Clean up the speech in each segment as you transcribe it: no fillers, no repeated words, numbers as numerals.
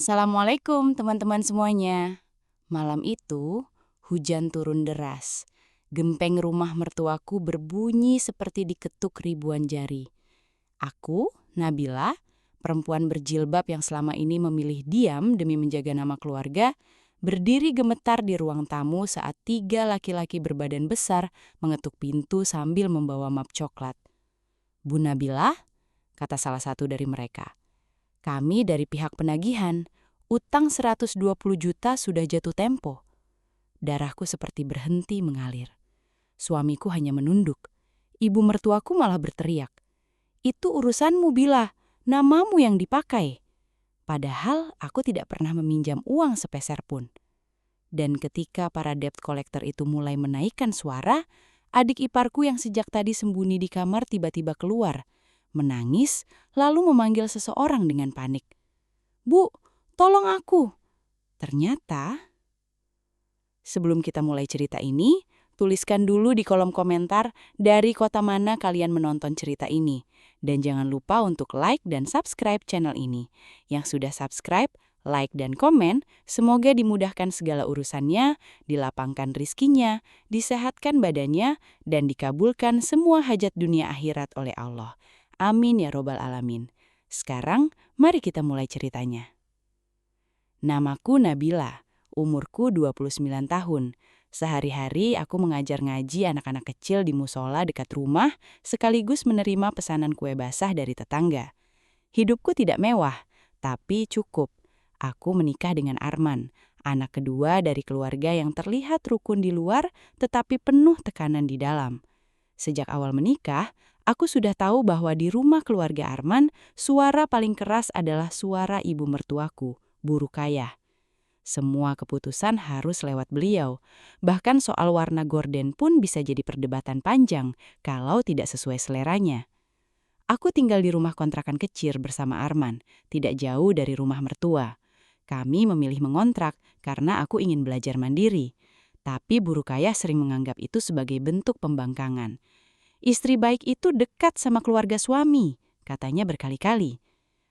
Assalamualaikum teman-teman semuanya. Malam itu, hujan turun deras. Gempeng rumah mertuaku berbunyi seperti diketuk ribuan jari. Aku, Nabila, perempuan berjilbab yang selama ini memilih diam demi menjaga nama keluarga, berdiri gemetar di ruang tamu saat tiga laki-laki berbadan besar mengetuk pintu sambil membawa map coklat. "Bu Nabila," kata salah satu dari mereka. "Kami dari pihak penagihan. Utang 120 juta sudah jatuh tempo." Darahku seperti berhenti mengalir. Suamiku hanya menunduk. Ibu mertuaku malah berteriak, "Itu urusanmu, Bila. Namamu yang dipakai." Padahal aku tidak pernah meminjam uang sepeser pun. Dan ketika para debt collector itu mulai menaikkan suara, adik iparku yang sejak tadi sembunyi di kamar tiba-tiba keluar, menangis, lalu memanggil seseorang dengan panik. "Bu, tolong aku." Ternyata, sebelum kita mulai cerita ini, tuliskan dulu di kolom komentar dari kota mana kalian menonton cerita ini. Dan jangan lupa untuk like dan subscribe channel ini. Yang sudah subscribe, like dan komen, semoga dimudahkan segala urusannya, dilapangkan rizkinya, disehatkan badannya, dan dikabulkan semua hajat dunia akhirat oleh Allah. Amin ya robbal alamin. Sekarang, mari kita mulai ceritanya. Namaku Nabila, umurku 29 tahun. Sehari-hari aku mengajar ngaji anak-anak kecil di musola dekat rumah, sekaligus menerima pesanan kue basah dari tetangga. Hidupku tidak mewah, tapi cukup. Aku menikah dengan Arman, anak kedua dari keluarga yang terlihat rukun di luar, tetapi penuh tekanan di dalam. Sejak awal menikah, aku sudah tahu bahwa di rumah keluarga Arman, suara paling keras adalah suara ibu mertuaku, Bu Rukayah. Semua keputusan harus lewat beliau. Bahkan soal warna gorden pun bisa jadi perdebatan panjang kalau tidak sesuai seleranya. Aku tinggal di rumah kontrakan kecil bersama Arman, tidak jauh dari rumah mertua. Kami memilih mengontrak karena aku ingin belajar mandiri. Tapi Bu Rukayah sering menganggap itu sebagai bentuk pembangkangan. "Istri baik itu dekat sama keluarga suami," katanya berkali-kali.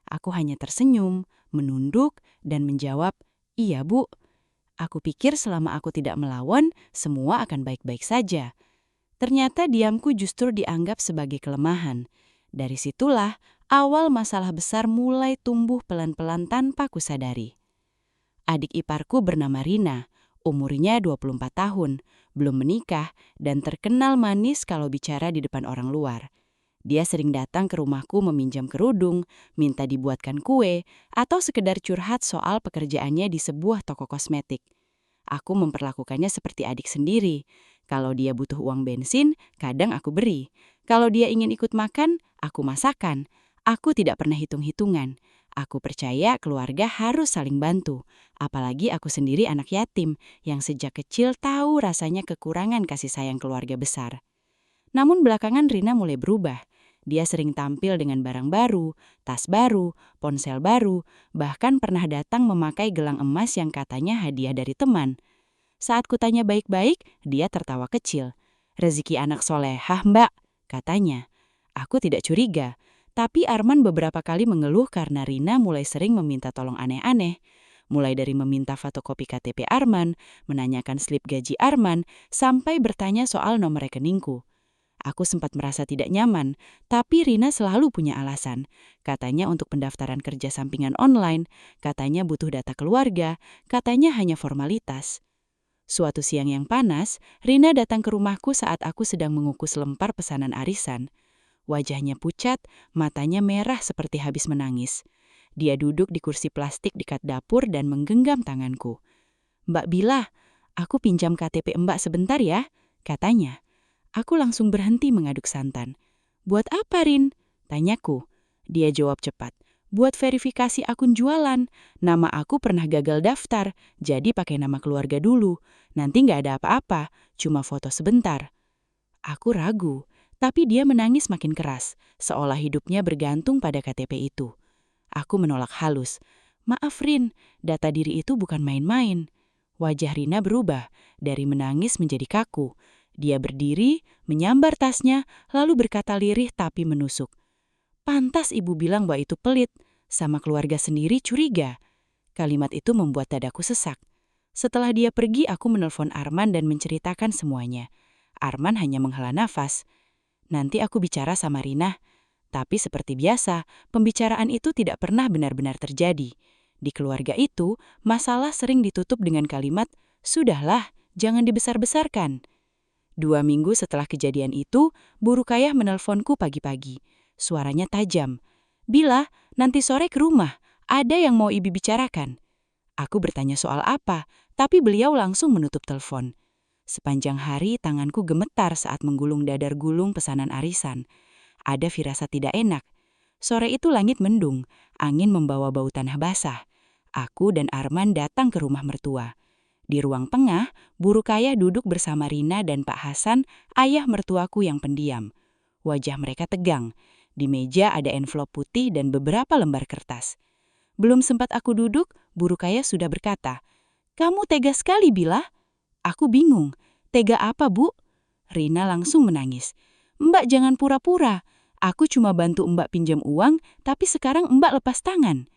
Aku hanya tersenyum, menunduk, dan menjawab, "Iya, Bu. Aku pikir selama aku tidak melawan, semua akan baik-baik saja." Ternyata diamku justru dianggap sebagai kelemahan. Dari situlah awal masalah besar mulai tumbuh pelan-pelan tanpa kusadari. Adik iparku bernama Rina, umurnya 24 tahun, belum menikah, dan terkenal manis kalau bicara di depan orang luar. Dia sering datang ke rumahku meminjam kerudung, minta dibuatkan kue, atau sekedar curhat soal pekerjaannya di sebuah toko kosmetik. Aku memperlakukannya seperti adik sendiri. Kalau dia butuh uang bensin, kadang aku beri. Kalau dia ingin ikut makan, aku masakan. Aku tidak pernah hitung-hitungan. Aku percaya keluarga harus saling bantu. Apalagi aku sendiri anak yatim yang sejak kecil tahu rasanya kekurangan kasih sayang keluarga besar. Namun belakangan Rina mulai berubah. Dia sering tampil dengan barang baru, tas baru, ponsel baru, bahkan pernah datang memakai gelang emas yang katanya hadiah dari teman. Saat kutanya baik-baik, dia tertawa kecil. "Rezeki anak solehah, Mbak," katanya. Aku tidak curiga, tapi Arman beberapa kali mengeluh karena Rina mulai sering meminta tolong aneh-aneh. Mulai dari meminta fotokopi KTP Arman, menanyakan slip gaji Arman, sampai bertanya soal nomor rekeningku. Aku sempat merasa tidak nyaman, tapi Rina selalu punya alasan. Katanya untuk pendaftaran kerja sampingan online, katanya butuh data keluarga, katanya hanya formalitas. Suatu siang yang panas, Rina datang ke rumahku saat aku sedang mengukus lembar pesanan arisan. Wajahnya pucat, matanya merah seperti habis menangis. Dia duduk di kursi plastik dekat dapur dan menggenggam tanganku. "Mbak Bila, aku pinjam KTP Mbak sebentar ya," katanya. Aku langsung berhenti mengaduk santan. "Buat apa, Rin?" tanyaku. Dia jawab cepat. "Buat verifikasi akun jualan. Nama aku pernah gagal daftar, jadi pakai nama keluarga dulu. Nanti nggak ada apa-apa, cuma foto sebentar." Aku ragu, tapi dia menangis makin keras, seolah hidupnya bergantung pada KTP itu. Aku menolak halus. "Maaf, Rin, data diri itu bukan main-main." Wajah Rina berubah, dari menangis menjadi kaku. Dia berdiri, menyambar tasnya, lalu berkata lirih tapi menusuk. "Pantas ibu bilang bahwa itu pelit, sama keluarga sendiri curiga." Kalimat itu membuat dadaku sesak. Setelah dia pergi, aku menelpon Arman dan menceritakan semuanya. Arman hanya menghela nafas. Nanti aku bicara sama Rina. Tapi seperti biasa, pembicaraan itu tidak pernah benar-benar terjadi. Di keluarga itu, masalah sering ditutup dengan kalimat, "Sudahlah, jangan dibesar-besarkan." 2 minggu setelah kejadian itu, Bu Rukayah menelponku pagi-pagi. Suaranya tajam. "Bila, nanti sore ke rumah, ada yang mau Ibu bicarakan." Aku bertanya soal apa, tapi beliau langsung menutup telepon. Sepanjang hari tanganku gemetar saat menggulung dadar gulung pesanan arisan. Ada firasat tidak enak. Sore itu langit mendung, angin membawa bau tanah basah. Aku dan Arman datang ke rumah mertua. Di ruang tengah, Bu Rukayah duduk bersama Rina dan Pak Hasan, ayah mertuaku yang pendiam. Wajah mereka tegang. Di meja ada envelope putih dan beberapa lembar kertas. Belum sempat aku duduk, Bu Rukayah sudah berkata, "Kamu tega sekali, Bila." Aku bingung. "Tega apa, Bu?" Rina langsung menangis. "Mbak jangan pura-pura. Aku cuma bantu Mbak pinjam uang, tapi sekarang Mbak lepas tangan."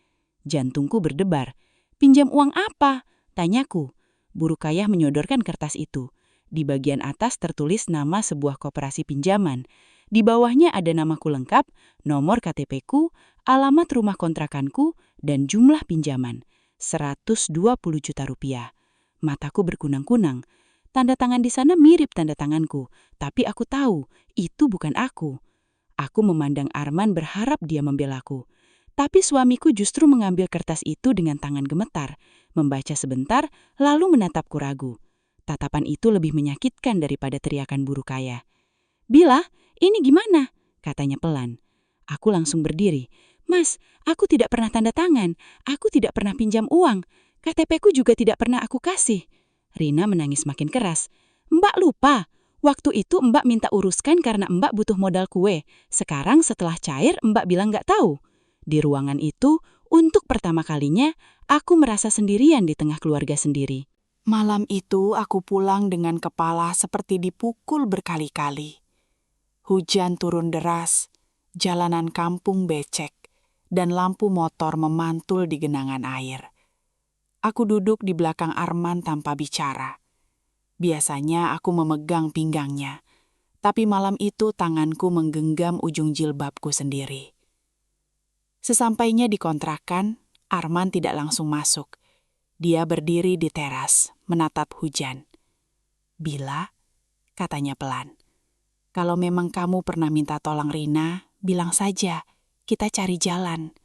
Jantungku berdebar. "Pinjam uang apa?" tanyaku. Bu Rukayah menyodorkan kertas itu. Di bagian atas tertulis nama sebuah koperasi pinjaman. Di bawahnya ada namaku lengkap, nomor KTP-ku, alamat rumah kontrakanku, dan jumlah pinjaman. 120 juta rupiah. Mataku berkunang-kunang. Tanda tangan di sana mirip tanda tanganku, tapi aku tahu itu bukan aku. Aku memandang Arman berharap dia membelaku. Tapi suamiku justru mengambil kertas itu dengan tangan gemetar, membaca sebentar, lalu menatapku ragu. Tatapan itu lebih menyakitkan daripada teriakan Bu Rukayah. "Bila, ini gimana?" katanya pelan. Aku langsung berdiri. "Mas, aku tidak pernah tanda tangan. Aku tidak pernah pinjam uang. KTP-ku juga tidak pernah aku kasih." Rina menangis makin keras. "Mbak lupa. Waktu itu Mbak minta uruskan karena Mbak butuh modal kue. Sekarang setelah cair Mbak bilang nggak tahu." Di ruangan itu, untuk pertama kalinya, aku merasa sendirian di tengah keluarga sendiri. Malam itu aku pulang dengan kepala seperti dipukul berkali-kali. Hujan turun deras, jalanan kampung becek, dan lampu motor memantul di genangan air. Aku duduk di belakang Arman tanpa bicara. Biasanya aku memegang pinggangnya, tapi malam itu tanganku menggenggam ujung jilbabku sendiri. Sesampainya di kontrakan, Arman tidak langsung masuk. Dia berdiri di teras, menatap hujan. "Bila," katanya pelan, "kalau memang kamu pernah minta tolong Rina, bilang saja, kita cari jalan."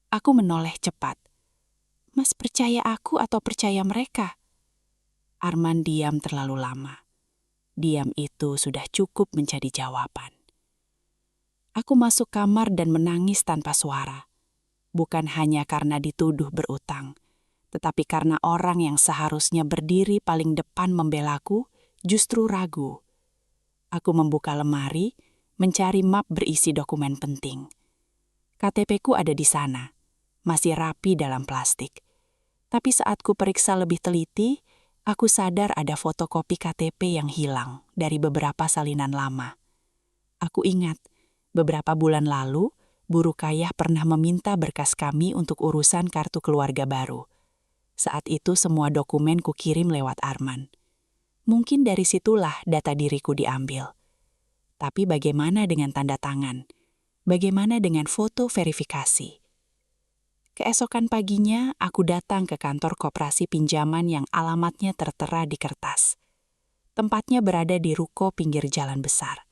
Aku menoleh cepat. "Mas percaya aku atau percaya mereka?" Arman diam terlalu lama. Diam itu sudah cukup menjadi jawaban. Aku masuk kamar dan menangis tanpa suara. Bukan hanya karena dituduh berutang, tetapi karena orang yang seharusnya berdiri paling depan membelaku justru ragu. Aku membuka lemari, mencari map berisi dokumen penting. KTP-ku ada di sana, masih rapi dalam plastik. Tapi saat ku periksa lebih teliti, aku sadar ada fotokopi KTP yang hilang dari beberapa salinan lama. Aku ingat, beberapa bulan lalu, Bu Rukayah pernah meminta berkas kami untuk urusan kartu keluarga baru. Saat itu semua dokumen kukirim lewat Arman. Mungkin dari situlah data diriku diambil. Tapi bagaimana dengan tanda tangan? Bagaimana dengan foto verifikasi? Keesokan paginya, aku datang ke kantor koperasi pinjaman yang alamatnya tertera di kertas. Tempatnya berada di ruko pinggir jalan besar.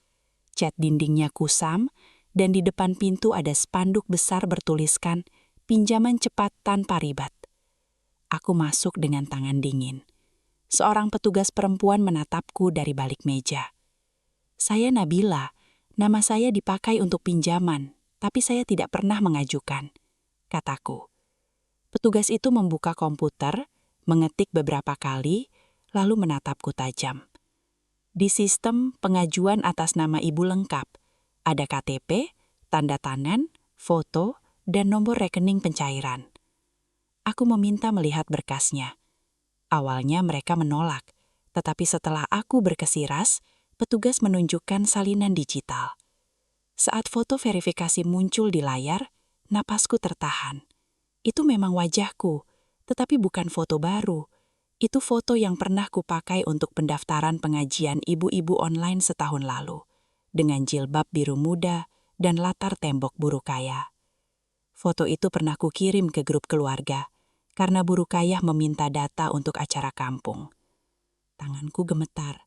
Cat dindingnya kusam, dan di depan pintu ada spanduk besar bertuliskan, "Pinjaman cepat tanpa ribat." Aku masuk dengan tangan dingin. Seorang petugas perempuan menatapku dari balik meja. "Saya Nabila, nama saya dipakai untuk pinjaman, tapi saya tidak pernah mengajukan," kataku. Petugas itu membuka komputer, mengetik beberapa kali, lalu menatapku tajam. Di sistem pengajuan atas nama ibu lengkap, ada KTP, tanda tangan, foto, dan nomor rekening pencairan. Aku meminta melihat berkasnya. Awalnya mereka menolak, tetapi setelah aku berkesiras, petugas menunjukkan salinan digital. Saat foto verifikasi muncul di layar, napasku tertahan. Itu memang wajahku, Tetapi bukan foto baru. Itu foto yang pernah kupakai untuk pendaftaran pengajian ibu-ibu online setahun lalu, dengan jilbab biru muda dan latar tembok Burukayah. Foto itu pernah kukirim ke grup keluarga, karena Burukayah meminta data untuk acara kampung. Tanganku gemetar.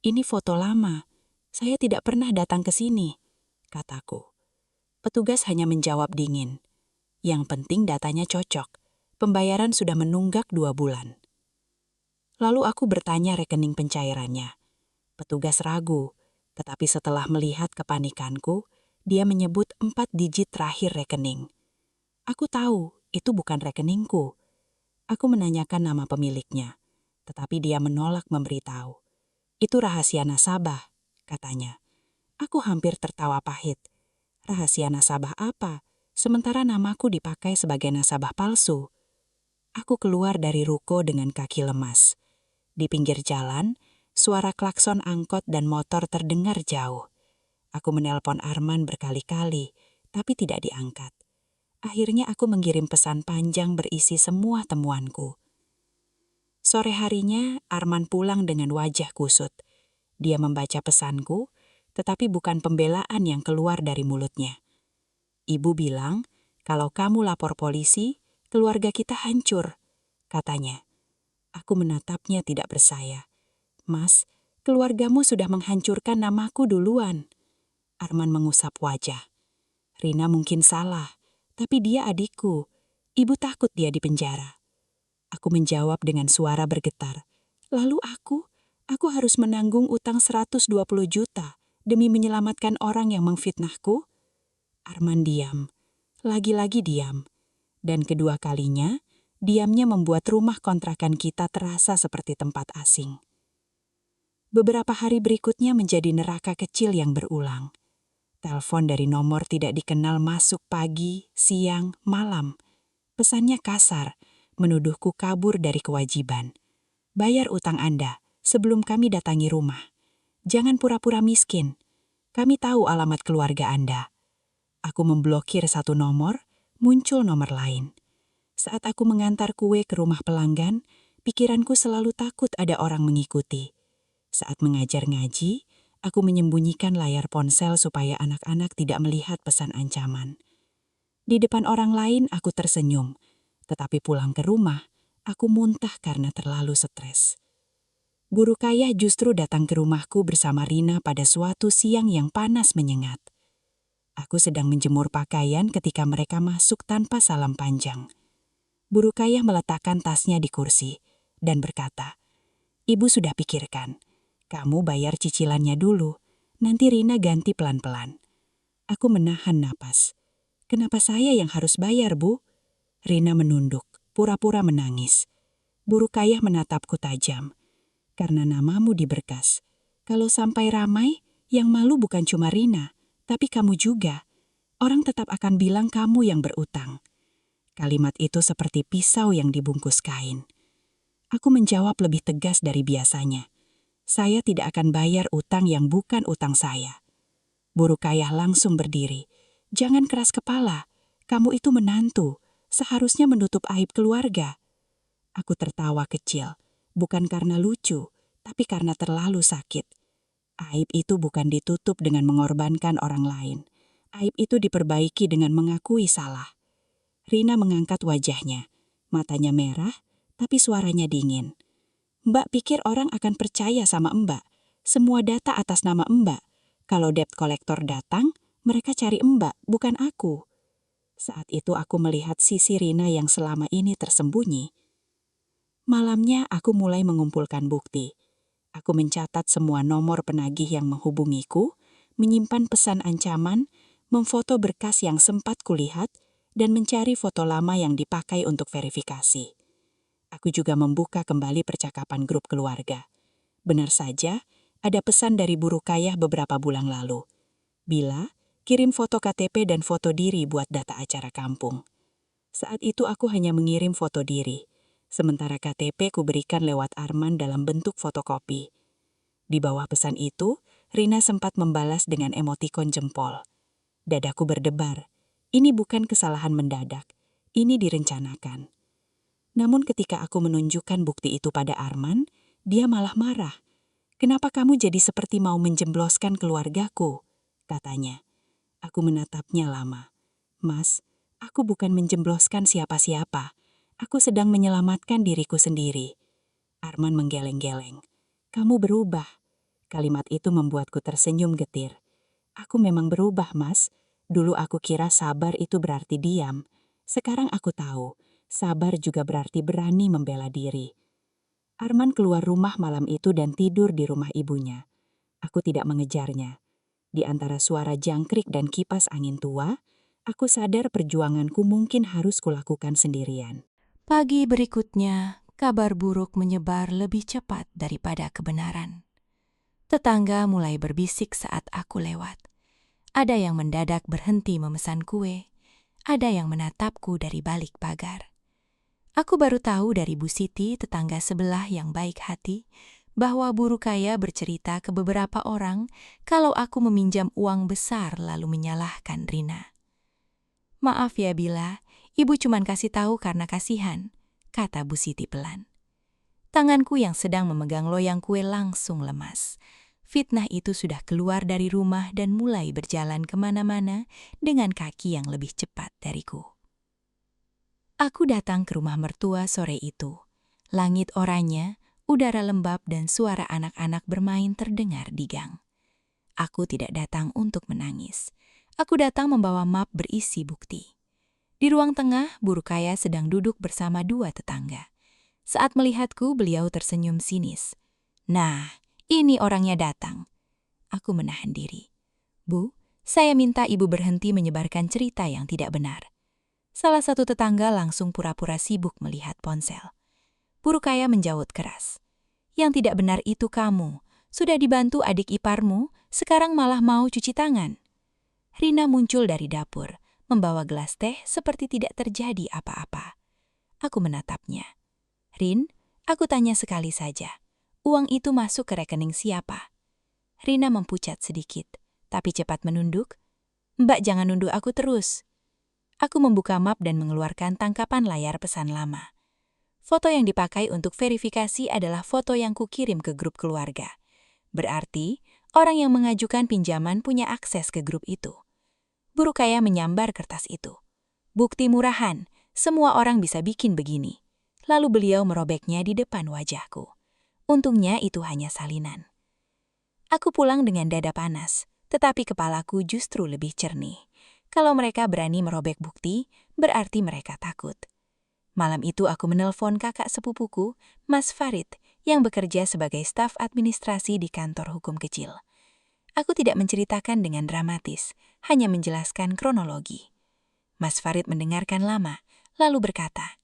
Ini foto lama. Saya tidak pernah datang ke sini, kataku. Petugas hanya menjawab dingin. Yang penting datanya cocok. Pembayaran sudah menunggak 2 bulan. Lalu aku bertanya rekening pencairannya. Petugas ragu, tetapi setelah melihat kepanikanku, dia menyebut 4 digit terakhir rekening. Aku tahu itu bukan rekeningku. Aku menanyakan nama pemiliknya, tetapi dia menolak memberitahu. Itu rahasia nasabah, katanya. Aku hampir tertawa pahit. Rahasia nasabah apa? Sementara namaku dipakai sebagai nasabah palsu. Aku keluar dari ruko dengan kaki lemas. Di pinggir jalan, suara klakson angkot dan motor terdengar jauh. Aku menelpon Arman berkali-kali, tapi tidak diangkat. Akhirnya aku mengirim pesan panjang berisi semua temuanku. Sore harinya, Arman pulang dengan wajah kusut. Dia membaca pesanku, tetapi bukan pembelaan yang keluar dari mulutnya. Ibu bilang, kalau kamu lapor polisi, keluarga kita hancur, katanya. Aku menatapnya tidak bersaya. Mas, keluargamu sudah menghancurkan namaku duluan. Arman mengusap wajah. Rina mungkin salah, tapi dia adikku. Ibu takut dia di penjara. Aku menjawab dengan suara bergetar. Lalu aku harus menanggung utang 120 juta demi menyelamatkan orang yang memfitnahku? Arman diam. Lagi-lagi diam. Dan kedua kalinya, diamnya membuat rumah kontrakan kita terasa seperti tempat asing. Beberapa hari berikutnya menjadi neraka kecil yang berulang. Telepon dari nomor tidak dikenal masuk pagi, siang, malam. Pesannya kasar, menuduhku kabur dari kewajiban. Bayar utang Anda sebelum kami datangi rumah. Jangan pura-pura miskin. Kami tahu alamat keluarga Anda. Aku memblokir satu nomor, muncul nomor lain. Saat aku mengantar kue ke rumah pelanggan, pikiranku selalu takut ada orang mengikuti. Saat mengajar ngaji, aku menyembunyikan layar ponsel supaya anak-anak tidak melihat pesan ancaman. Di depan orang lain aku tersenyum, tetapi pulang ke rumah, aku muntah karena terlalu stres. Burukayah justru datang ke rumahku bersama Rina pada suatu siang yang panas menyengat. Aku sedang menjemur pakaian ketika mereka masuk tanpa salam panjang. Burukayah meletakkan tasnya di kursi dan berkata, "Ibu sudah pikirkan. Kamu bayar cicilannya dulu, nanti Rina ganti pelan-pelan." Aku menahan napas. "Kenapa saya yang harus bayar, Bu?" Rina menunduk, pura-pura menangis. Burukayah menatapku tajam. "Karena namamu di berkas. Kalau sampai ramai, yang malu bukan cuma Rina, tapi kamu juga. Orang tetap akan bilang kamu yang berutang." Kalimat itu seperti pisau yang dibungkus kain. Aku menjawab lebih tegas dari biasanya. Saya tidak akan bayar utang yang bukan utang saya. Burukayah langsung berdiri. "Jangan keras kepala. Kamu itu menantu. Seharusnya menutup aib keluarga." Aku tertawa kecil. Bukan karena lucu, tapi karena terlalu sakit. Aib itu bukan ditutup dengan mengorbankan orang lain. Aib itu diperbaiki dengan mengakui salah. Rina mengangkat wajahnya. Matanya merah, tapi suaranya dingin. "Mbak pikir orang akan percaya sama Mbak. Semua data atas nama Mbak. Kalau debt collector datang, mereka cari Mbak, bukan aku." Saat itu aku melihat sisi Rina yang selama ini tersembunyi. Malamnya aku mulai mengumpulkan bukti. Aku mencatat semua nomor penagih yang menghubungiku, menyimpan pesan ancaman, memfoto berkas yang sempat kulihat, dan mencari foto lama yang dipakai untuk verifikasi. Aku juga membuka kembali percakapan grup keluarga. Benar saja, ada pesan dari Burukayah beberapa bulan lalu. "Bila, kirim foto KTP dan foto diri buat data acara kampung." Saat itu aku hanya mengirim foto diri, sementara KTP ku berikan lewat Arman dalam bentuk fotokopi. Di bawah pesan itu, Rina sempat membalas dengan emotikon jempol. Dadaku berdebar. Ini bukan kesalahan mendadak, ini direncanakan. Namun ketika aku menunjukkan bukti itu pada Arman, dia malah marah. "Kenapa kamu jadi seperti mau menjembloskan keluargaku?" katanya. Aku menatapnya lama. "Mas, aku bukan menjembloskan siapa-siapa. Aku sedang menyelamatkan diriku sendiri." Arman menggeleng-geleng. "Kamu berubah." Kalimat itu membuatku tersenyum getir. "Aku memang berubah, Mas. Dulu aku kira sabar itu berarti diam. Sekarang aku tahu, sabar juga berarti berani membela diri." Arman keluar rumah malam itu dan tidur di rumah ibunya. Aku tidak mengejarnya. Di antara suara jangkrik dan kipas angin tua, aku sadar perjuanganku mungkin harus kulakukan sendirian. Pagi berikutnya, kabar buruk menyebar lebih cepat daripada kebenaran. Tetangga mulai berbisik saat aku lewat. Ada yang mendadak berhenti memesan kue, ada yang menatapku dari balik pagar. Aku baru tahu dari Bu Siti, tetangga sebelah yang baik hati, bahwa buruh kaya bercerita ke beberapa orang kalau aku meminjam uang besar lalu menyalahkan Rina. "Maaf ya Bila, ibu cuman kasih tahu karena kasihan," kata Bu Siti pelan. Tanganku yang sedang memegang loyang kue langsung lemas. Fitnah itu sudah keluar dari rumah dan mulai berjalan kemana-mana dengan kaki yang lebih cepat dariku. Aku datang ke rumah mertua sore itu. Langit oranye, udara lembab dan suara anak-anak bermain terdengar di gang. Aku tidak datang untuk menangis. Aku datang membawa map berisi bukti. Di ruang tengah, buruh kaya sedang duduk bersama dua tetangga. Saat melihatku, beliau tersenyum sinis. "Nah, ini orangnya datang." Aku menahan diri. "Bu, saya minta ibu berhenti menyebarkan cerita yang tidak benar." Salah satu tetangga langsung pura-pura sibuk melihat ponsel. Buruh kaya menjawab keras. "Yang tidak benar itu kamu. Sudah dibantu adik iparmu, sekarang malah mau cuci tangan." Rina muncul dari dapur, membawa gelas teh seperti tidak terjadi apa-apa. Aku menatapnya. "Rin, aku tanya sekali saja. Uang itu masuk ke rekening siapa?" Rina mempucat sedikit, tapi cepat menunduk. "Mbak jangan nunduk aku terus." Aku membuka map dan mengeluarkan tangkapan layar pesan lama. Foto yang dipakai untuk verifikasi adalah foto yang kukirim ke grup keluarga. Berarti, orang yang mengajukan pinjaman punya akses ke grup itu. Buruh kaya menyambar kertas itu. "Bukti murahan, semua orang bisa bikin begini." Lalu beliau merobeknya di depan wajahku. Untungnya itu hanya salinan. Aku pulang dengan dada panas, tetapi kepalaku justru lebih jernih. Kalau mereka berani merobek bukti, berarti mereka takut. Malam itu aku menelpon kakak sepupuku, Mas Farid, yang bekerja sebagai staf administrasi di kantor hukum kecil. Aku tidak menceritakan dengan dramatis, hanya menjelaskan kronologi. Mas Farid mendengarkan lama, lalu berkata,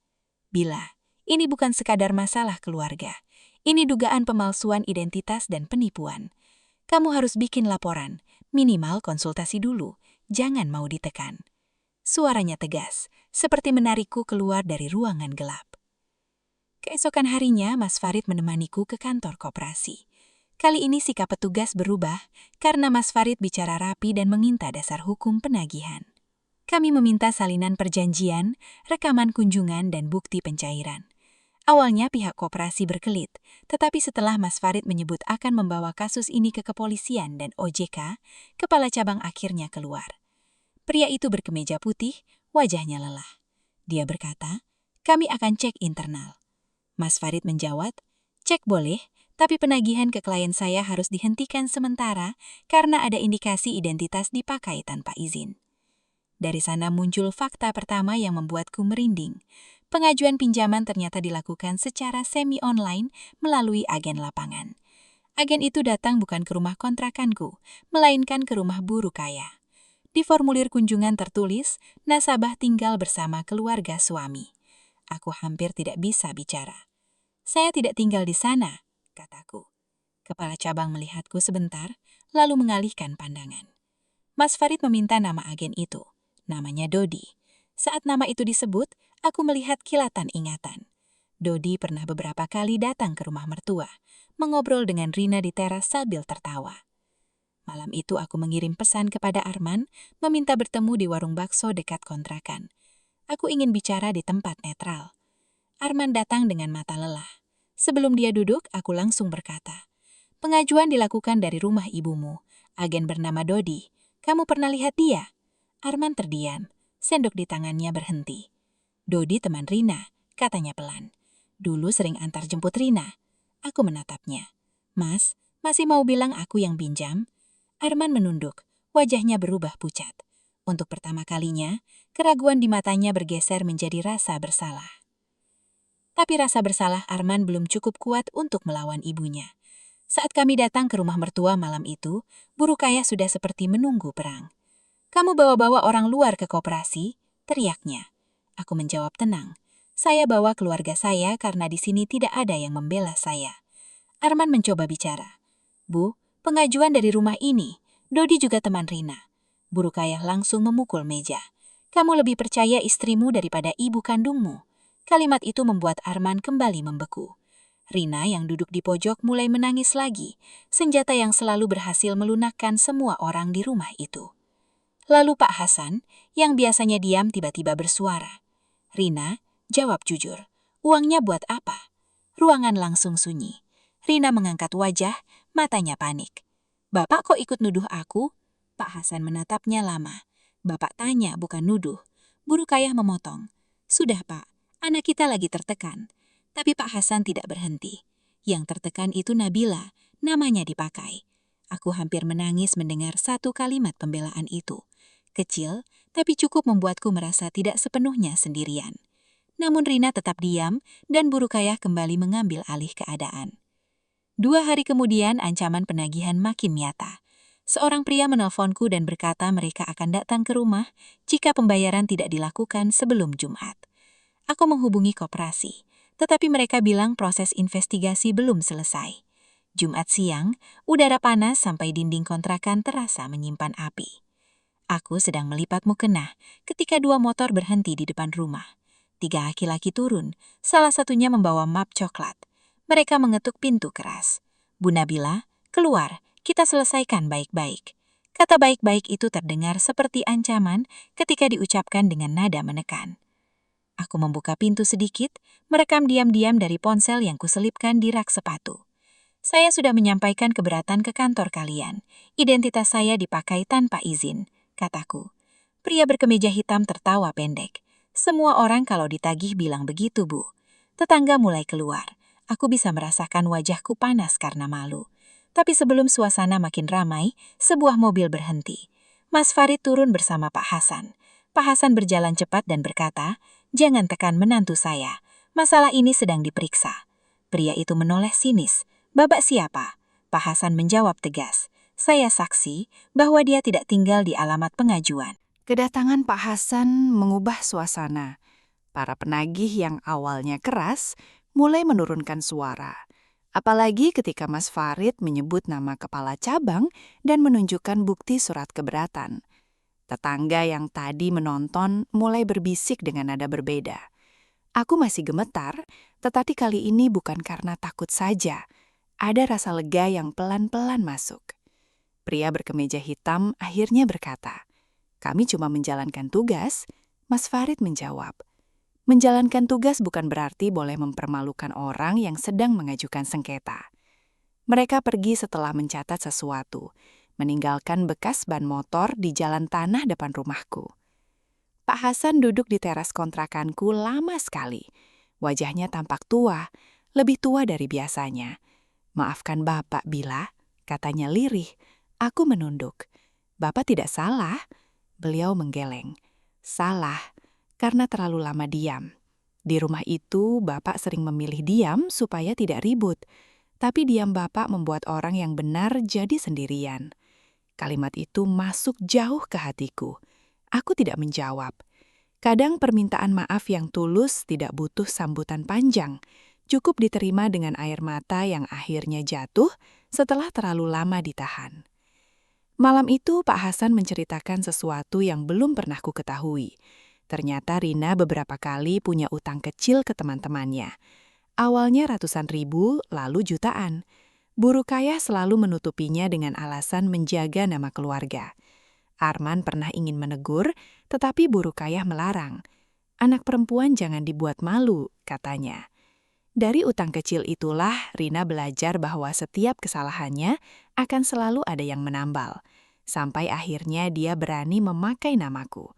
"Bila, ini bukan sekadar masalah keluarga. Ini dugaan pemalsuan identitas dan penipuan. Kamu harus bikin laporan, minimal konsultasi dulu, jangan mau ditekan." Suaranya tegas, seperti menarikku keluar dari ruangan gelap. Keesokan harinya, Mas Farid menemaniku ke kantor koperasi. Kali ini sikap petugas berubah karena Mas Farid bicara rapi dan meminta dasar hukum penagihan. Kami meminta salinan perjanjian, rekaman kunjungan, dan bukti pencairan. Awalnya pihak koperasi berkelit, tetapi setelah Mas Farid menyebut akan membawa kasus ini ke kepolisian dan OJK, kepala cabang akhirnya keluar. Pria itu berkemeja putih, wajahnya lelah. Dia berkata, "Kami akan cek internal." Mas Farid menjawab, "Cek boleh, tapi penagihan ke klien saya harus dihentikan sementara karena ada indikasi identitas dipakai tanpa izin." Dari sana muncul fakta pertama yang membuatku merinding. Pengajuan pinjaman ternyata dilakukan secara semi-online melalui agen lapangan. Agen itu datang bukan ke rumah kontrakanku, melainkan ke rumah buruh kaya. Di formulir kunjungan tertulis, nasabah tinggal bersama keluarga suami. Aku hampir tidak bisa bicara. "Saya tidak tinggal di sana," kataku. Kepala cabang melihatku sebentar, lalu mengalihkan pandangan. Mas Farid meminta nama agen itu. Namanya Dodi. Saat nama itu disebut, aku melihat kilatan ingatan. Dodi pernah beberapa kali datang ke rumah mertua, mengobrol dengan Rina di teras sambil tertawa. Malam itu aku mengirim pesan kepada Arman, meminta bertemu di warung bakso dekat kontrakan. Aku ingin bicara di tempat netral. Arman datang dengan mata lelah. Sebelum dia duduk, aku langsung berkata, "Pengajuan dilakukan dari rumah ibumu. Agen bernama Dodi. Kamu pernah lihat dia?" Arman terdiam. Sendok di tangannya berhenti. "Dodi teman Rina," katanya pelan. "Dulu sering antar jemput Rina." Aku menatapnya. "Mas, masih mau bilang aku yang pinjam?" Arman menunduk. Wajahnya berubah pucat. Untuk pertama kalinya, keraguan di matanya bergeser menjadi rasa bersalah. Tapi rasa bersalah Arman belum cukup kuat untuk melawan ibunya. Saat kami datang ke rumah mertua malam itu, Bu Rukayah sudah seperti menunggu perang. "Kamu bawa-bawa orang luar ke koperasi?" teriaknya. Aku menjawab tenang. "Saya bawa keluarga saya karena di sini tidak ada yang membela saya." Arman mencoba bicara. "Bu, pengajuan dari rumah ini. Dodi juga teman Rina." Bu Rukayah langsung memukul meja. "Kamu lebih percaya istrimu daripada ibu kandungmu." Kalimat itu membuat Arman kembali membeku. Rina yang duduk di pojok mulai menangis lagi, senjata yang selalu berhasil melunakkan semua orang di rumah itu. Lalu Pak Hasan, yang biasanya diam tiba-tiba bersuara. "Rina, jawab jujur. Uangnya buat apa?" Ruangan langsung sunyi. Rina mengangkat wajah, matanya panik. "Bapak kok ikut nuduh aku?" Pak Hasan menatapnya lama. "Bapak tanya, bukan nuduh." Bu Rukayah memotong. "Sudah Pak, anak kita lagi tertekan." Tapi Pak Hasan tidak berhenti. Yang tertekan itu Nabila, namanya dipakai. Aku hampir menangis mendengar satu kalimat pembelaan itu. Kecil, tapi cukup membuatku merasa tidak sepenuhnya sendirian. Namun Rina tetap diam dan Bu Rukayah kembali mengambil alih keadaan. 2 hari kemudian ancaman penagihan makin nyata. Seorang pria menelponku dan berkata mereka akan datang ke rumah jika pembayaran tidak dilakukan sebelum Jumat. Aku menghubungi koperasi, tetapi mereka bilang proses investigasi belum selesai. Jumat siang, udara panas sampai dinding kontrakan terasa menyimpan api. Aku sedang melipat mukena ketika 2 motor berhenti di depan rumah. 3 laki-laki turun, salah satunya membawa map coklat. Mereka mengetuk pintu keras. "Bu Nabila, keluar, kita selesaikan baik-baik." Kata baik-baik itu terdengar seperti ancaman ketika diucapkan dengan nada menekan. Aku membuka pintu sedikit, merekam diam-diam dari ponsel yang kuselipkan di rak sepatu. "Saya sudah menyampaikan keberatan ke kantor kalian. Identitas saya dipakai tanpa izin," kataku. Pria berkemeja hitam tertawa pendek. "Semua orang kalau ditagih bilang begitu, Bu." Tetangga mulai keluar. Aku bisa merasakan wajahku panas karena malu. Tapi sebelum suasana makin ramai, sebuah mobil berhenti. Mas Farid turun bersama Pak Hasan. Pak Hasan berjalan cepat dan berkata, "Jangan tekan menantu saya. Masalah ini sedang diperiksa." Pria itu menoleh sinis. "Bapak siapa?" Pak Hasan menjawab tegas. "Saya saksi bahwa dia tidak tinggal di alamat pengajuan." Kedatangan Pak Hasan mengubah suasana. Para penagih yang awalnya keras mulai menurunkan suara. Apalagi ketika Mas Farid menyebut nama kepala cabang dan menunjukkan bukti surat keberatan. Tetangga yang tadi menonton mulai berbisik dengan nada berbeda. Aku masih gemetar, tetapi kali ini bukan karena takut saja. Ada rasa lega yang pelan-pelan masuk. Pria berkemeja hitam akhirnya berkata, "Kami cuma menjalankan tugas." Mas Farid menjawab, "Menjalankan tugas bukan berarti boleh mempermalukan orang yang sedang mengajukan sengketa." Mereka pergi setelah mencatat sesuatu, meninggalkan bekas ban motor di jalan tanah depan rumahku. Pak Hasan duduk di teras kontrakanku lama sekali. Wajahnya tampak tua, lebih tua dari biasanya. "Maafkan Bapak, Bila," katanya lirih. Aku menunduk. "Bapak tidak salah." Beliau menggeleng. "Salah, karena terlalu lama diam. Di rumah itu, Bapak sering memilih diam supaya tidak ribut. Tapi diam Bapak membuat orang yang benar jadi sendirian." Kalimat itu masuk jauh ke hatiku. Aku tidak menjawab. Kadang permintaan maaf yang tulus tidak butuh sambutan panjang. Cukup diterima dengan air mata yang akhirnya jatuh setelah terlalu lama ditahan. Malam itu Pak Hasan menceritakan sesuatu yang belum pernah ku ketahui. Ternyata Rina beberapa kali punya utang kecil ke teman-temannya. Awalnya ratusan ribu, lalu jutaan. Bu Rukayah selalu menutupinya dengan alasan menjaga nama keluarga. Arman pernah ingin menegur, tetapi Bu Rukayah melarang. Anak perempuan jangan dibuat malu, katanya. Dari utang kecil itulah Rina belajar bahwa setiap kesalahannya akan selalu ada yang menambal. Sampai akhirnya dia berani memakai namaku.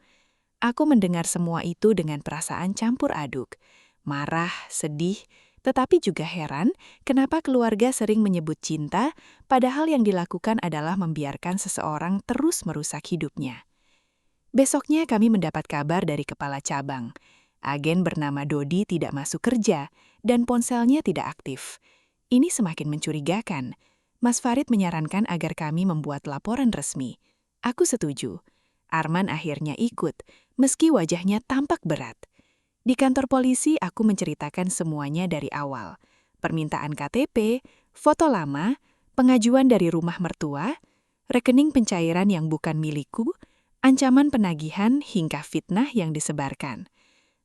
Aku mendengar semua itu dengan perasaan campur aduk. Marah, sedih, tetapi juga heran kenapa keluarga sering menyebut cinta, padahal yang dilakukan adalah membiarkan seseorang terus merusak hidupnya. Besoknya kami mendapat kabar dari kepala cabang. Agen bernama Dodi tidak masuk kerja dan ponselnya tidak aktif. Ini semakin mencurigakan. Mas Farid menyarankan agar kami membuat laporan resmi. Aku setuju. Arman akhirnya ikut, meski wajahnya tampak berat. Di kantor polisi aku menceritakan semuanya dari awal. Permintaan KTP, foto lama, pengajuan dari rumah mertua, rekening pencairan yang bukan milikku, ancaman penagihan hingga fitnah yang disebarkan.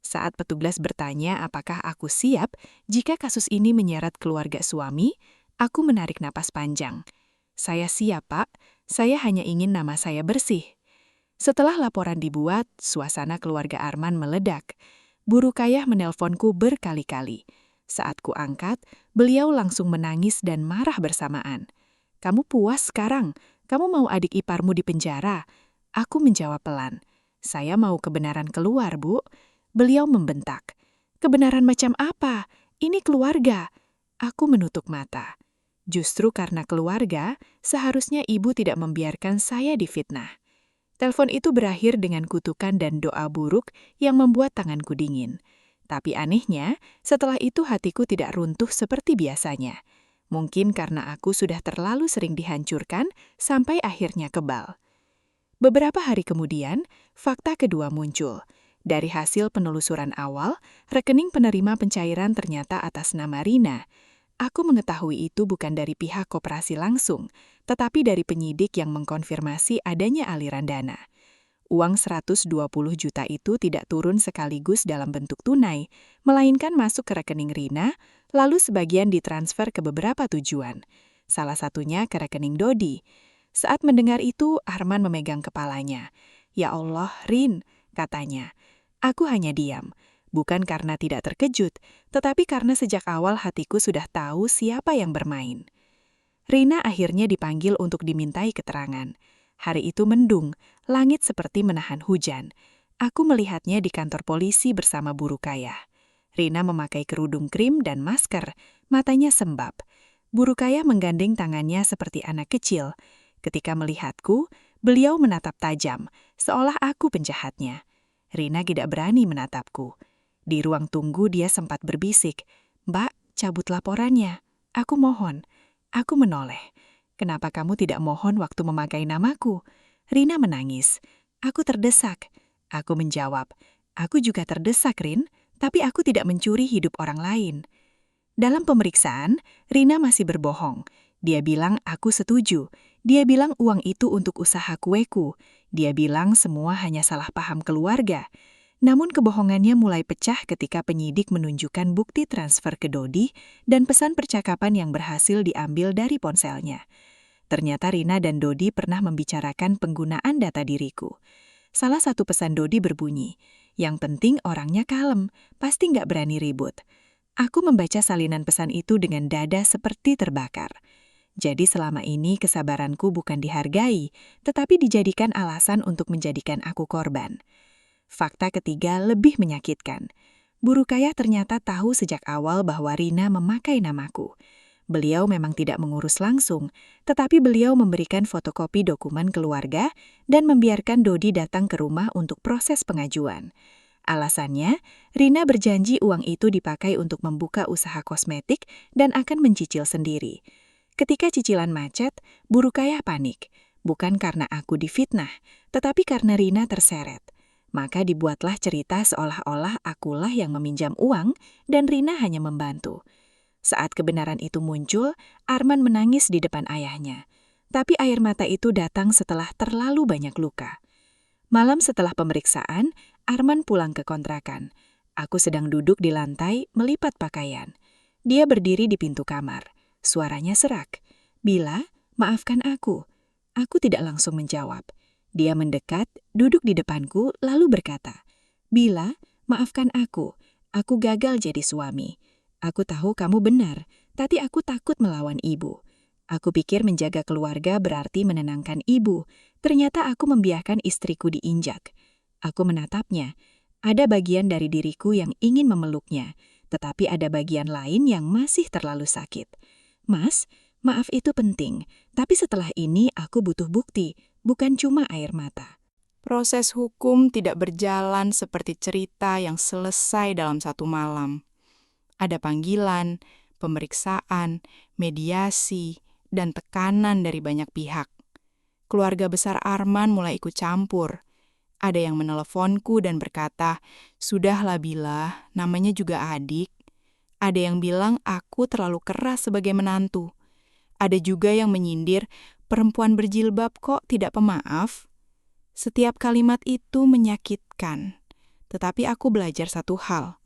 Saat petugas bertanya apakah aku siap jika kasus ini menyeret keluarga suami, aku menarik napas panjang. Saya siap, Pak. Saya hanya ingin nama saya bersih. Setelah laporan dibuat, suasana keluarga Arman meledak. Bu Rukayah menelponku berkali-kali. Saat ku angkat, beliau langsung menangis dan marah bersamaan. Kamu puas sekarang? Kamu mau adik iparmu di penjara? Aku menjawab pelan. Saya mau kebenaran keluar, Bu. Beliau membentak. Kebenaran macam apa? Ini keluarga. Aku menutup mata. Justru karena keluarga, seharusnya ibu tidak membiarkan saya difitnah. Telepon itu berakhir dengan kutukan dan doa buruk yang membuat tanganku dingin. Tapi anehnya, setelah itu hatiku tidak runtuh seperti biasanya. Mungkin karena aku sudah terlalu sering dihancurkan sampai akhirnya kebal. Beberapa hari kemudian, fakta kedua muncul. Dari hasil penelusuran awal, rekening penerima pencairan ternyata atas nama Rina. Aku mengetahui itu bukan dari pihak koperasi langsung, tetapi dari penyidik yang mengkonfirmasi adanya aliran dana. Uang 120 juta itu tidak turun sekaligus dalam bentuk tunai, melainkan masuk ke rekening Rina, lalu sebagian ditransfer ke beberapa tujuan. Salah satunya ke rekening Dodi. Saat mendengar itu, Arman memegang kepalanya. Ya Allah, Rin, katanya. Aku hanya diam, bukan karena tidak terkejut, tetapi karena sejak awal hatiku sudah tahu siapa yang bermain. Rina akhirnya dipanggil untuk dimintai keterangan. Hari itu mendung, langit seperti menahan hujan. Aku melihatnya di kantor polisi bersama Bu Rukayah. Rina memakai kerudung krim dan masker, matanya sembab. Bu Rukayah menggandeng tangannya seperti anak kecil. Ketika melihatku, beliau menatap tajam, seolah aku penjahatnya. Rina tidak berani menatapku. Di ruang tunggu dia sempat berbisik, "Mbak, cabut laporannya. Aku mohon." Aku menoleh. "Kenapa kamu tidak mohon waktu memakai namaku?" Rina menangis. "Aku terdesak." Aku menjawab, "Aku juga terdesak, Rin, tapi aku tidak mencuri hidup orang lain." Dalam pemeriksaan, Rina masih berbohong. Dia bilang aku setuju. Dia bilang uang itu untuk usaha kueku. Dia bilang semua hanya salah paham keluarga. Namun kebohongannya mulai pecah ketika penyidik menunjukkan bukti transfer ke Dodi dan pesan percakapan yang berhasil diambil dari ponselnya. Ternyata Rina dan Dodi pernah membicarakan penggunaan data diriku. Salah satu pesan Dodi berbunyi, "Yang penting orangnya kalem, pasti nggak berani ribut." Aku membaca salinan pesan itu dengan dada seperti terbakar. Jadi selama ini kesabaranku bukan dihargai, tetapi dijadikan alasan untuk menjadikan aku korban. Fakta ketiga lebih menyakitkan. Bu Rukayah ternyata tahu sejak awal bahwa Rina memakai namaku. Beliau memang tidak mengurus langsung, tetapi beliau memberikan fotokopi dokumen keluarga dan membiarkan Dodi datang ke rumah untuk proses pengajuan. Alasannya, Rina berjanji uang itu dipakai untuk membuka usaha kosmetik dan akan mencicil sendiri. Ketika cicilan macet, Bu Rukayah panik. Bukan karena aku difitnah, tetapi karena Rina terseret. Maka dibuatlah cerita seolah-olah akulah yang meminjam uang dan Rina hanya membantu. Saat kebenaran itu muncul, Arman menangis di depan ayahnya. Tapi air mata itu datang setelah terlalu banyak luka. Malam setelah pemeriksaan, Arman pulang ke kontrakan. Aku sedang duduk di lantai, melipat pakaian. Dia berdiri di pintu kamar. Suaranya serak. "Bila, maafkan aku." Aku tidak langsung menjawab. Dia mendekat, duduk di depanku, lalu berkata, "Bila, Maafkan aku gagal jadi suami. Aku tahu kamu benar, tapi aku takut melawan ibu. Aku pikir menjaga keluarga berarti menenangkan ibu. Ternyata aku membiarkan istriku diinjak. Aku menatapnya. Ada bagian dari diriku yang ingin memeluknya, tetapi ada bagian lain yang masih terlalu sakit. Mas, maaf itu penting, tapi setelah ini aku butuh bukti, bukan cuma air mata. Proses hukum tidak berjalan seperti cerita yang selesai dalam satu malam. Ada panggilan, pemeriksaan, mediasi, dan tekanan dari banyak pihak. Keluarga besar Arman mulai ikut campur. Ada yang meneleponku dan berkata, "Sudahlah Bila, namanya juga adik." Ada yang bilang aku terlalu keras sebagai menantu. Ada juga yang menyindir, "Perempuan berjilbab kok tidak pemaaf?" Setiap kalimat itu menyakitkan. Tetapi aku belajar satu hal.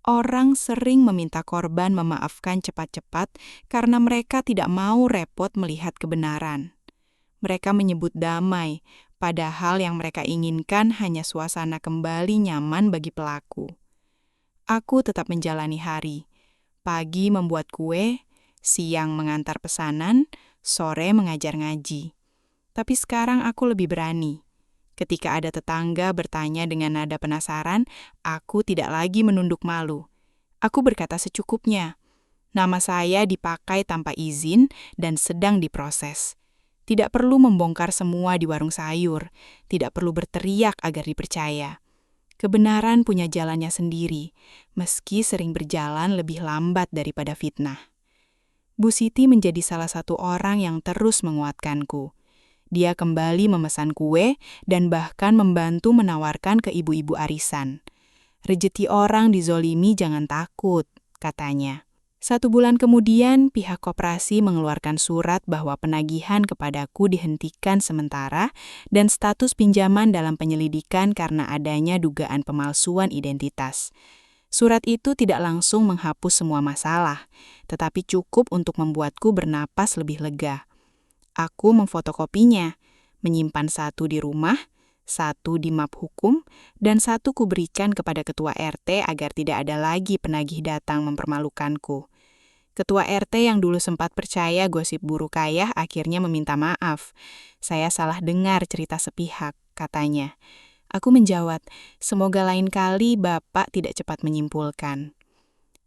Orang sering meminta korban memaafkan cepat-cepat karena mereka tidak mau repot melihat kebenaran. Mereka menyebut damai, padahal yang mereka inginkan hanya suasana kembali nyaman bagi pelaku. Aku tetap menjalani hari. Pagi membuat kue, siang mengantar pesanan, sore mengajar ngaji. Tapi sekarang aku lebih berani. Ketika ada tetangga bertanya dengan nada penasaran, aku tidak lagi menunduk malu. Aku berkata secukupnya. Nama saya dipakai tanpa izin dan sedang diproses. Tidak perlu membongkar semua di warung sayur, tidak perlu berteriak agar dipercaya. Kebenaran punya jalannya sendiri, meski sering berjalan lebih lambat daripada fitnah. Bu Siti menjadi salah satu orang yang terus menguatkanku. Dia kembali memesan kue dan bahkan membantu menawarkan ke ibu-ibu arisan. "Rejeki orang dizolimi jangan takut," katanya. 1 bulan kemudian, pihak koperasi mengeluarkan surat bahwa penagihan kepadaku dihentikan sementara dan status pinjaman dalam penyelidikan karena adanya dugaan pemalsuan identitas. Surat itu tidak langsung menghapus semua masalah, tetapi cukup untuk membuatku bernapas lebih lega. Aku memfotokopinya, menyimpan 1 di rumah, 1 di map hukum, dan 1 kuberikan kepada ketua RT agar tidak ada lagi penagih datang mempermalukanku. Ketua RT yang dulu sempat percaya gosip Bu Rukayah akhirnya meminta maaf. "Saya salah dengar cerita sepihak," katanya. Aku menjawab, "Semoga lain kali Bapak tidak cepat menyimpulkan."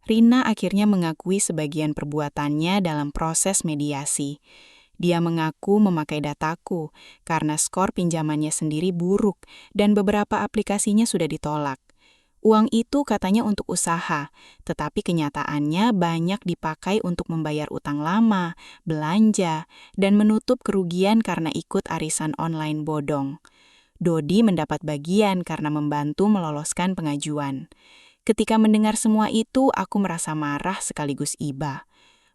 Rina akhirnya mengakui sebagian perbuatannya dalam proses mediasi. Dia mengaku memakai dataku karena skor pinjamannya sendiri buruk dan beberapa aplikasinya sudah ditolak. Uang itu katanya untuk usaha, tetapi kenyataannya banyak dipakai untuk membayar utang lama, belanja, dan menutup kerugian karena ikut arisan online bodong. Dodi mendapat bagian karena membantu meloloskan pengajuan. Ketika mendengar semua itu, aku merasa marah sekaligus iba.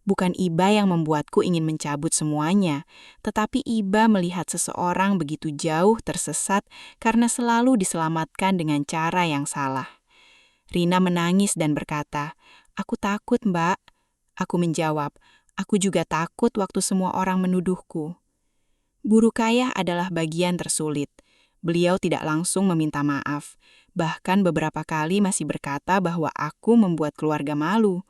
Bukan iba yang membuatku ingin mencabut semuanya, tetapi iba melihat seseorang begitu jauh tersesat karena selalu diselamatkan dengan cara yang salah. Rina menangis dan berkata, "Aku takut, Mbak." Aku menjawab, "Aku juga takut waktu semua orang menuduhku." Bu Rukayah adalah bagian tersulit. Beliau tidak langsung meminta maaf, bahkan beberapa kali masih berkata bahwa aku membuat keluarga malu.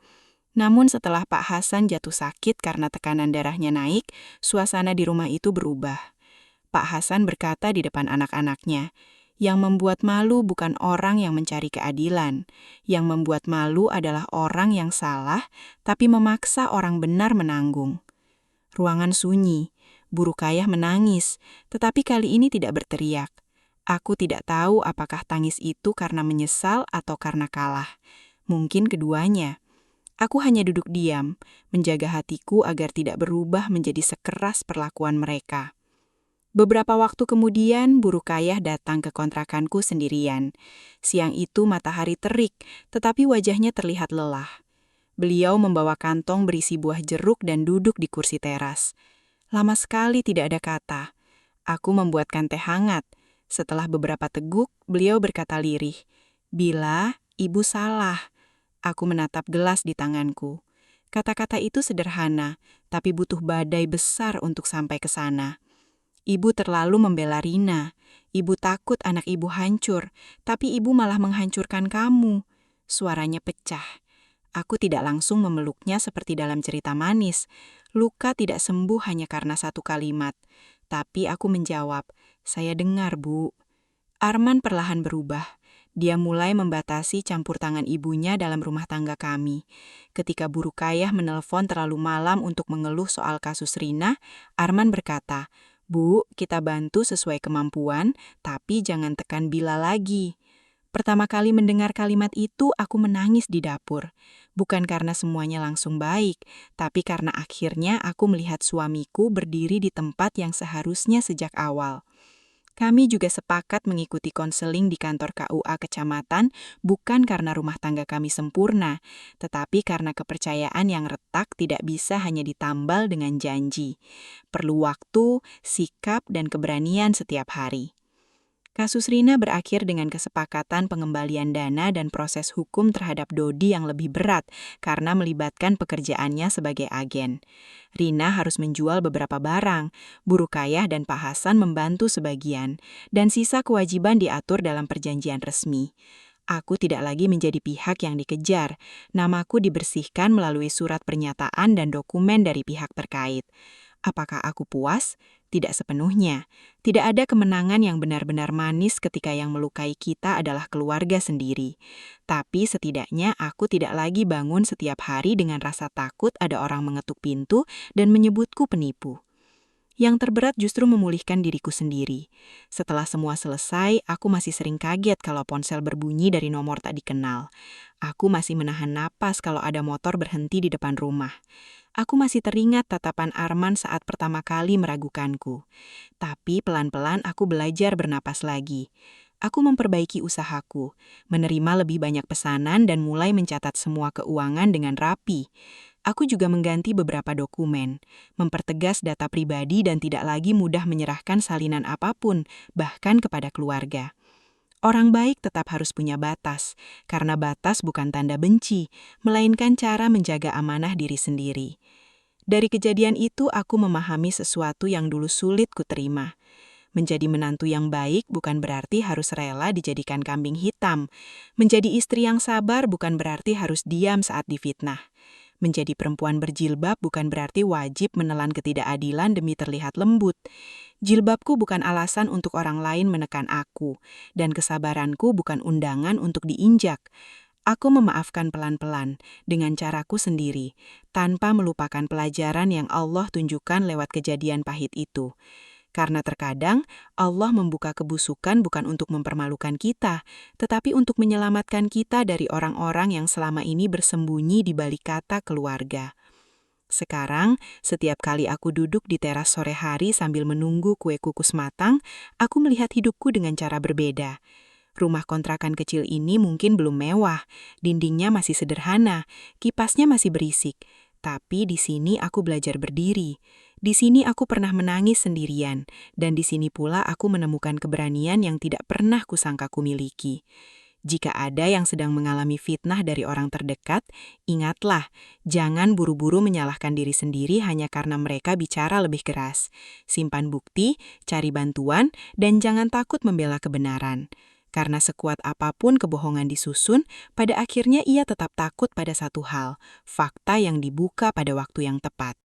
Namun setelah Pak Hasan jatuh sakit karena tekanan darahnya naik, suasana di rumah itu berubah. Pak Hasan berkata di depan anak-anaknya, "Yang membuat malu bukan orang yang mencari keadilan. Yang membuat malu adalah orang yang salah, tapi memaksa orang benar menanggung." Ruangan sunyi. Bu Rukayah menangis, tetapi kali ini tidak berteriak. Aku tidak tahu apakah tangis itu karena menyesal atau karena kalah. Mungkin keduanya. Aku hanya duduk diam, menjaga hatiku agar tidak berubah menjadi sekeras perlakuan mereka. Beberapa waktu kemudian, Bu Rukayah datang ke kontrakanku sendirian. Siang itu matahari terik, tetapi wajahnya terlihat lelah. Beliau membawa kantong berisi buah jeruk dan duduk di kursi teras. Lama sekali tidak ada kata. Aku membuatkan teh hangat. Setelah beberapa teguk, beliau berkata lirih, "Bila, Ibu salah." Aku menatap gelas di tanganku. Kata-kata itu sederhana, tapi butuh badai besar untuk sampai ke sana. Ibu terlalu membela Rina. Ibu takut anak ibu hancur, tapi ibu malah menghancurkan kamu. Suaranya pecah. Aku tidak langsung memeluknya seperti dalam cerita manis. Luka tidak sembuh hanya karena satu kalimat. Tapi aku menjawab, "Saya dengar, Bu." Arman perlahan berubah. Dia mulai membatasi campur tangan ibunya dalam rumah tangga kami. Ketika Bu Rukayah menelpon terlalu malam untuk mengeluh soal kasus Rina, Arman berkata, "Bu, kita bantu sesuai kemampuan, tapi jangan tekan Bila lagi." Pertama kali mendengar kalimat itu, aku menangis di dapur. Bukan karena semuanya langsung baik, tapi karena akhirnya aku melihat suamiku berdiri di tempat yang seharusnya sejak awal. Kami juga sepakat mengikuti konseling di kantor KUA kecamatan bukan karena rumah tangga kami sempurna, tetapi karena kepercayaan yang retak tidak bisa hanya ditambal dengan janji. Perlu waktu, sikap, dan keberanian setiap hari. Kasus Rina berakhir dengan kesepakatan pengembalian dana dan proses hukum terhadap Dodi yang lebih berat karena melibatkan pekerjaannya sebagai agen. Rina harus menjual beberapa barang, Bu Rukayah dan Pak Hasan membantu sebagian, dan sisa kewajiban diatur dalam perjanjian resmi. Aku tidak lagi menjadi pihak yang dikejar, namaku dibersihkan melalui surat pernyataan dan dokumen dari pihak terkait. Apakah aku puas? Tidak sepenuhnya. Tidak ada kemenangan yang benar-benar manis ketika yang melukai kita adalah keluarga sendiri. Tapi setidaknya aku tidak lagi bangun setiap hari dengan rasa takut ada orang mengetuk pintu dan menyebutku penipu. Yang terberat justru memulihkan diriku sendiri. Setelah semua selesai, aku masih sering kaget kalau ponsel berbunyi dari nomor tak dikenal. Aku masih menahan napas kalau ada motor berhenti di depan rumah. Aku masih teringat tatapan Arman saat pertama kali meragukanku. Tapi pelan-pelan aku belajar bernapas lagi. Aku memperbaiki usahaku, menerima lebih banyak pesanan dan mulai mencatat semua keuangan dengan rapi. Aku juga mengganti beberapa dokumen, mempertegas data pribadi dan tidak lagi mudah menyerahkan salinan apapun, bahkan kepada keluarga. Orang baik tetap harus punya batas, karena batas bukan tanda benci, melainkan cara menjaga amanah diri sendiri. Dari kejadian itu aku memahami sesuatu yang dulu sulit kuterima. Menjadi menantu yang baik bukan berarti harus rela dijadikan kambing hitam. Menjadi istri yang sabar bukan berarti harus diam saat difitnah. Menjadi perempuan berjilbab bukan berarti wajib menelan ketidakadilan demi terlihat lembut. Jilbabku bukan alasan untuk orang lain menekan aku, dan kesabaranku bukan undangan untuk diinjak. Aku memaafkan pelan-pelan, dengan caraku sendiri, tanpa melupakan pelajaran yang Allah tunjukkan lewat kejadian pahit itu. Karena terkadang, Allah membuka kebusukan bukan untuk mempermalukan kita, tetapi untuk menyelamatkan kita dari orang-orang yang selama ini bersembunyi di balik kata keluarga. Sekarang, setiap kali aku duduk di teras sore hari sambil menunggu kue kukus matang, aku melihat hidupku dengan cara berbeda. Rumah kontrakan kecil ini mungkin belum mewah, dindingnya masih sederhana, kipasnya masih berisik. Tapi di sini aku belajar berdiri. Di sini aku pernah menangis sendirian, dan di sini pula aku menemukan keberanian yang tidak pernah kusangka kumiliki. Jika ada yang sedang mengalami fitnah dari orang terdekat, ingatlah, jangan buru-buru menyalahkan diri sendiri hanya karena mereka bicara lebih keras. Simpan bukti, cari bantuan, dan jangan takut membela kebenaran. Karena sekuat apapun kebohongan disusun, pada akhirnya ia tetap takut pada satu hal, fakta yang dibuka pada waktu yang tepat.